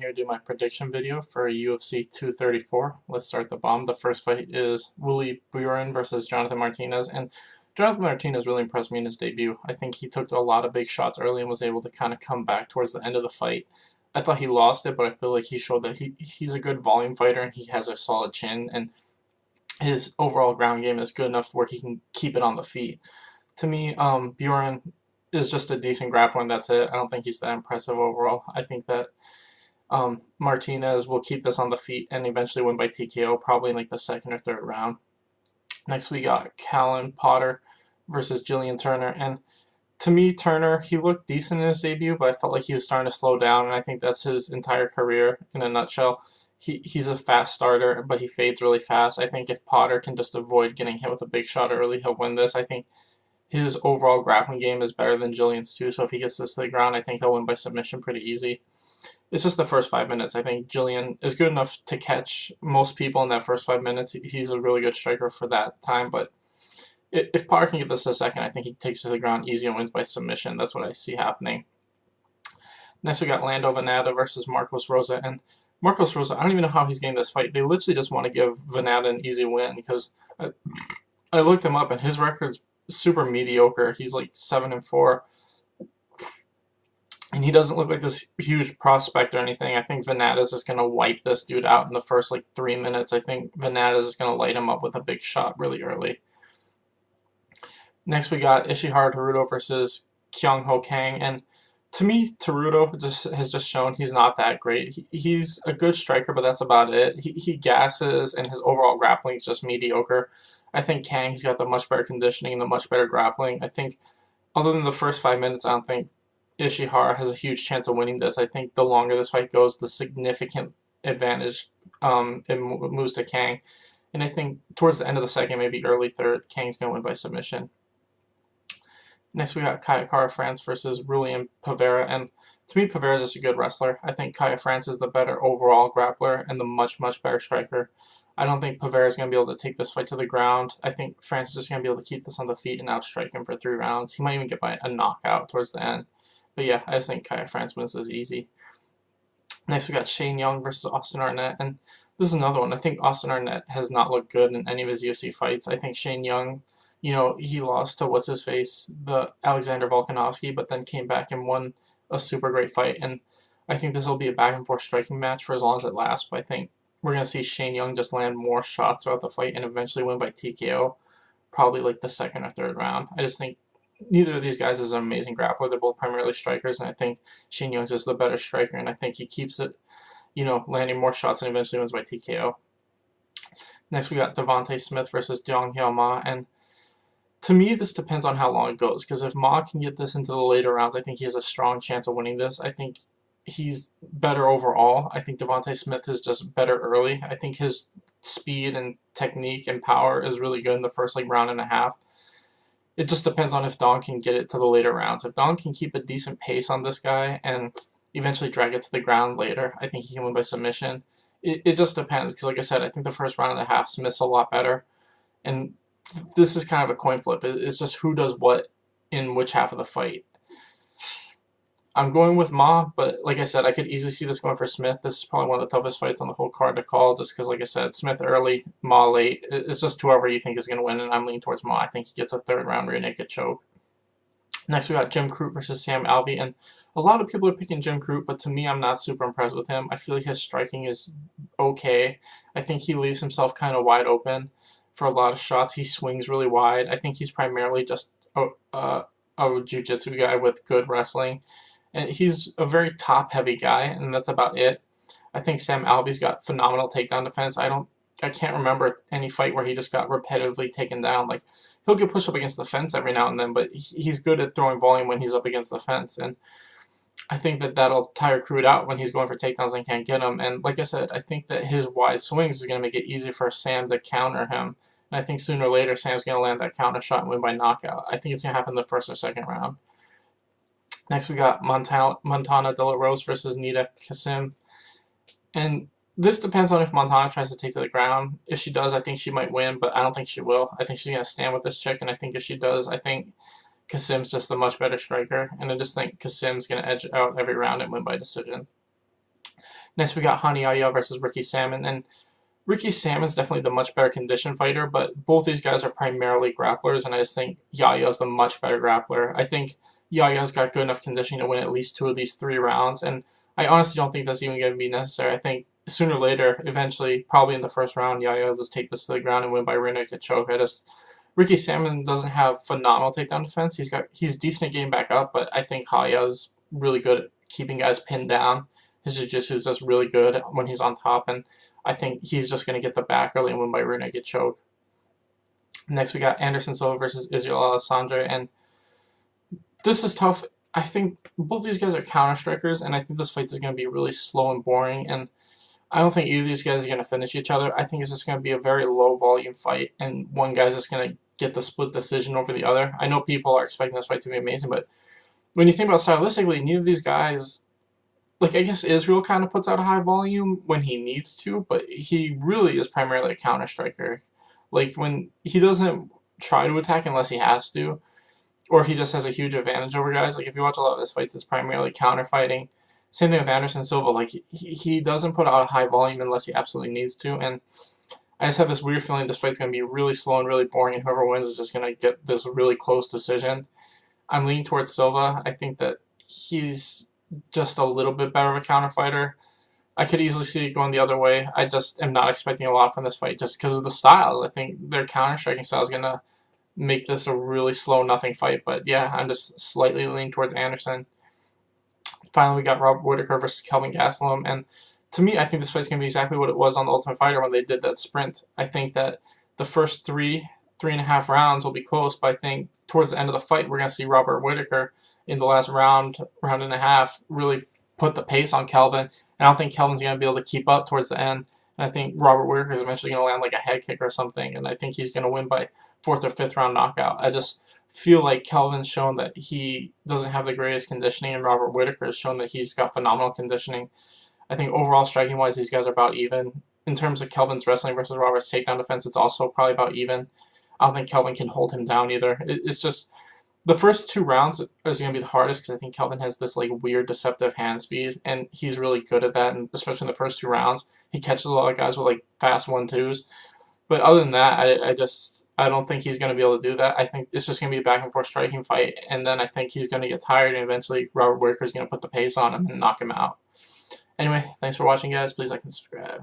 here to do my prediction video for UFC 234. Let's start the bomb. The first fight is Willie Buren versus Jonathan Martinez, and Jonathan Martinez really impressed me in his debut. I think he took a lot of big shots early and was able to kind of come back towards the end of the fight. I thought he lost it, but I feel like he showed that he's a good volume fighter and he has a solid chin, and his overall ground game is good enough where he can keep it on the feet. To me, Buren is just a decent grappler and that's it. I don't think he's that impressive overall. I think that Martinez will keep this on the feet and eventually win by TKO, probably in like the second or third round. Next we got Callan Potter versus Jillian Turner, and to me, Turner, he looked decent in his debut, but I felt like he was starting to slow down, and I think that's his entire career in a nutshell. He's a fast starter, but he fades really fast. I think if Potter can just avoid getting hit with a big shot early, he'll win this. I think his overall grappling game is better than Jillian's too, so if he gets this to the ground, I think he'll win by submission pretty easy. It's just the first 5 minutes. I think Jillian is good enough to catch most people in that first 5 minutes. He's a really good striker for that time, but if Potter can get this to the second, I think he takes it to the ground easy and wins by submission. That's what I see happening. Next, we got Lando Vannata versus Marcos Rosa. And Marcos Rosa, I don't even know how he's getting this fight. They literally just want to give Vannata an easy win because I looked him up and his record's super mediocre. He's like 7-4. And he doesn't look like this huge prospect or anything. I think Vannata's just going to wipe this dude out in the first like 3 minutes. I think Vannata's just going to light him up with a big shot really early. Next, we got Ishihara Teruto versus Kyung Ho Kang, and to me, Teruto has just shown he's not that great. He's a good striker, but that's about it. He gasses, and his overall grappling is just mediocre. I think Kang, he's got the much better conditioning and the much better grappling. I think, other than the first 5 minutes, I don't think Ishihara has a huge chance of winning this. I think the longer this fight goes, the significant advantage it moves to Kang. And I think towards the end of the second, maybe early third, Kang's going to win by submission. Next, we got Kaya France versus Rulian Pavera, and to me, Pavera is just a good wrestler. I think Kaya France is the better overall grappler and the much better striker. I don't think Pavera is going to be able to take this fight to the ground. I think France is just going to be able to keep this on the feet and outstrike him for 3 rounds. He might even get by a knockout towards the end. But yeah, I just think Kaya France wins this easy. Next, we got Shane Young versus Austin Arnett, and this is another one. I think Austin Arnett has not looked good in any of his UFC fights. I think Shane Young, you know, he lost to what's-his-face, the Alexander Volkanovski, but then came back and won a super great fight. And I think this will be a back-and-forth striking match for as long as it lasts. But I think we're going to see Shane Young just land more shots throughout the fight and eventually win by TKO, probably like the second or third round. I just think neither of these guys is an amazing grappler. They're both primarily strikers, and I think Shane Young's just the better striker, and I think he keeps it, you know, landing more shots and eventually wins by TKO. Next, we got Devontae Smith versus Dong Hyun Ma, and to me, this depends on how long it goes, because if Ma can get this into the later rounds, I think he has a strong chance of winning this. I think he's better overall. I think Devontae Smith is just better early. I think his speed and technique and power is really good in the first like round and a half. It just depends on if Dong can get it to the later rounds. If Dong can keep a decent pace on this guy and eventually drag it to the ground later, I think he can win by submission. It just depends, because like I said, I think the first round and a half Smith's a lot better, and this is kind of a coin flip. It's just who does what in which half of the fight. I'm going with Ma, but like I said, I could easily see this going for Smith. This is probably one of the toughest fights on the whole card to call, just because, like I said, Smith early, Ma late. It's just whoever you think is going to win, and I'm leaning towards Ma. I think he gets a third round rear naked choke. Next, we got Jim Crute versus Sam Alvey, and a lot of people are picking Jim Crute, but to me, I'm not super impressed with him. I feel like his striking is okay. I think he leaves himself kind of wide open for a lot of shots. He swings really wide. I think he's primarily just a jiu-jitsu guy with good wrestling. And he's a very top-heavy guy, and that's about it. I think Sam Alvey's got phenomenal takedown defense. I can't remember any fight where he just got repetitively taken down. Like, he'll get pushed up against the fence every now and then, but he's good at throwing volume when he's up against the fence. And I think that that'll tire Crute out when he's going for takedowns and can't get him. And like I said, I think that his wide swings is going to make it easy for Sam to counter him. And I think sooner or later, Sam's going to land that counter shot and win by knockout. I think it's going to happen in the first or second round. Next, we got Montana De La Rose versus Nida Kassim. And this depends on if Montana tries to take to the ground. If she does, I think she might win, but I don't think she will. I think she's going to stand with this chick, and I think if she does, I think Kassim's just the much better striker, and I just think Kassim's going to edge out every round and win by decision. Next, we got Hani Yahya versus Ricky Salmon, and Ricky Salmon's definitely the much better conditioned fighter, but both these guys are primarily grapplers, and I just think Yaya's the much better grappler. I think Yaya's got good enough conditioning to win at least 2 of these 3 rounds, and I honestly don't think that's even going to be necessary. I think sooner or later, eventually, probably in the first round, Yaya will just take this to the ground and win by rear naked choke. Ricky Salmon doesn't have phenomenal takedown defense. He's decent at getting back up, but I think Yaya's really good at keeping guys pinned down. His jiu-jitsu is just really good when he's on top, and I think he's just going to get the back early and win by rear naked choke. Next, we got Anderson Silva versus Israel Alessandro, and this is tough. I think both these guys are counter strikers, and I think this fight is going to be really slow and boring, and I don't think either of these guys are going to finish each other. I think it's just going to be a very low volume fight, and one guy's just going to get the split decision over the other. I know people are expecting this fight to be amazing, but when you think about stylistically, neither of these guys, like, I guess Israel kind of puts out a high volume when he needs to, but he really is primarily a counter striker. Like, when he doesn't try to attack unless he has to, or if he just has a huge advantage over guys. Like, if you watch a lot of his fights, it's primarily counter fighting. Same thing with Anderson Silva. Like, he doesn't put out a high volume unless he absolutely needs to, and I just have this weird feeling this fight's going to be really slow and really boring, and whoever wins is just going to get this really close decision. I'm leaning towards Silva. I think that he's just a little bit better of a counter fighter. I could easily see it going the other way. I just am not expecting a lot from this fight just because of the styles. I think their counter striking style is going to make this a really slow nothing fight. But yeah, I'm just slightly leaning towards Anderson. Finally, we got Robert Whitaker versus Kelvin Gastelum, and to me, I think this fight's going to be exactly what it was on The Ultimate Fighter when they did that sprint. I think that the first 3.5 rounds will be close, but I think towards the end of the fight, we're going to see Robert Whitaker in the last round and a half, really put the pace on Kelvin. And I don't think Kelvin's going to be able to keep up towards the end. And I think Robert Whitaker is eventually going to land like a head kick or something, and I think he's going to win by 4th or 5th round knockout. I just feel like Kelvin's shown that he doesn't have the greatest conditioning, and Robert Whitaker has shown that he's got phenomenal conditioning. I think overall, striking-wise, these guys are about even. In terms of Kelvin's wrestling versus Robert's takedown defense, it's also probably about even. I don't think Kelvin can hold him down either. It's just the first 2 rounds is going to be the hardest because I think Kelvin has this like weird deceptive hand speed, and he's really good at that, and especially in the first 2 rounds. He catches a lot of guys with like fast 1-2s. But other than that, I don't think he's going to be able to do that. I think it's just going to be a back-and-forth striking fight, and then I think he's going to get tired, and eventually Robert Whitaker is going to put the pace on him and knock him out. Anyway, thanks for watching, guys. Please like and subscribe.